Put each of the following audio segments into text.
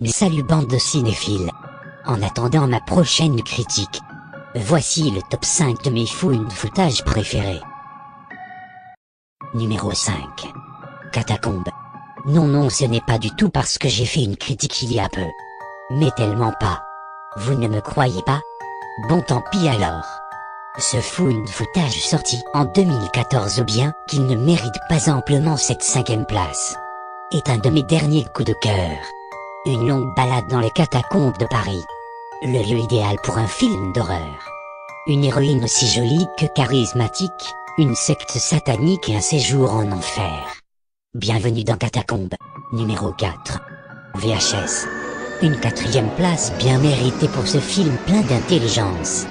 Mais salut bande de cinéphiles. En attendant ma prochaine critique, voici le top 5 de mes found footage préférés. Numéro 5. Catacombes. Non, ce n'est pas du tout parce que j'ai fait une critique il y a peu. Mais tellement pas. Vous ne me croyez pas? Bon tant pis alors. Ce found footage sorti en 2014, bien qu'il ne mérite pas amplement cette 5e place, est un de mes derniers coups de cœur. Une longue balade dans les catacombes de Paris. Le lieu idéal pour un film d'horreur. Une héroïne aussi jolie que charismatique, une secte satanique et un séjour en enfer. Bienvenue dans Catacombes, numéro 4. VHS. Une 4e place bien méritée pour ce film plein d'intelligence.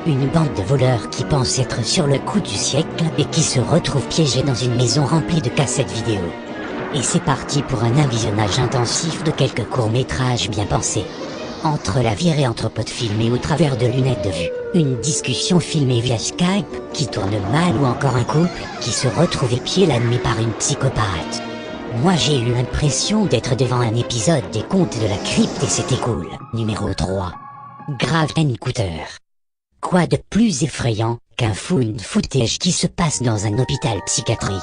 Une bande de voleurs qui pensent être sur le coup du siècle et qui se retrouvent piégés dans une maison remplie de cassettes vidéo. Et c'est parti pour un visionnage intensif de quelques courts-métrages bien pensés. Entre la virée entre potes filmés au travers de lunettes de vue, une discussion filmée via Skype qui tourne mal ou encore un couple qui se retrouve épié la nuit par une psychopathe. Moi j'ai eu l'impression d'être devant un épisode des Contes de la Crypte et c'était cool. Numéro 3. Grave Encounter. Quoi de plus effrayant qu'un found footage qui se passe dans un hôpital psychiatrique?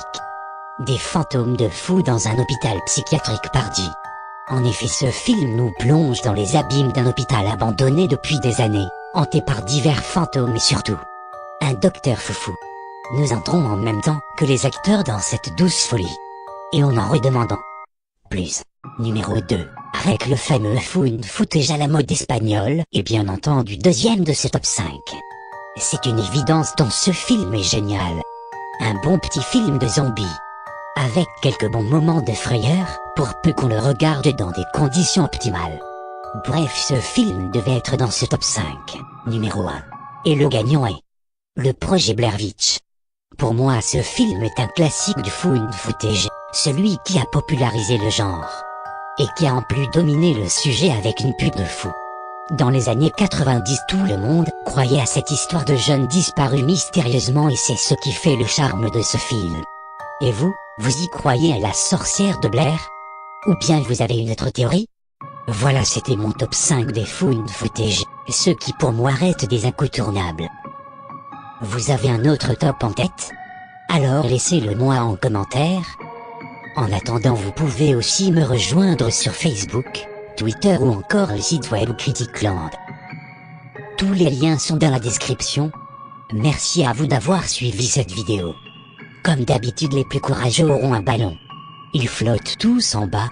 Des fantômes de fous dans un hôpital psychiatrique pardi. En effet, ce film nous plonge dans les abîmes d'un hôpital abandonné depuis des années, hanté par divers fantômes et surtout un docteur foufou. Nous entrons en même temps que les acteurs dans cette douce folie. Et on en redemandant plus. Numéro 2. Avec le fameux found footage à la mode espagnole, et bien entendu deuxième de ce top 5. C'est une évidence dont ce film est génial. Un bon petit film de zombies. Avec quelques bons moments de frayeur, pour peu qu'on le regarde dans des conditions optimales. Bref, ce film devait être dans ce top 5, numéro 1. Et le gagnant est le projet Blair Witch. Pour moi, ce film est un classique du found footage, celui qui a popularisé le genre. Et qui a en plus dominé le sujet avec une pub de fou. Dans les années 90, tout le monde croyait à cette histoire de jeunes disparus mystérieusement et c'est ce qui fait le charme de ce film. Et vous y croyez à la sorcière de Blair? Ou bien vous avez une autre théorie? Voilà, c'était mon top 5 des found footage, ceux qui pour moi restent des incontournables. Vous avez un autre top en tête? Alors laissez-le moi en commentaire. En attendant, vous pouvez aussi me rejoindre sur Facebook, Twitter ou encore le site web Criticland. Tous les liens sont dans la description. Merci à vous d'avoir suivi cette vidéo. Comme d'habitude, les plus courageux auront un ballon. Ils flottent tous en bas,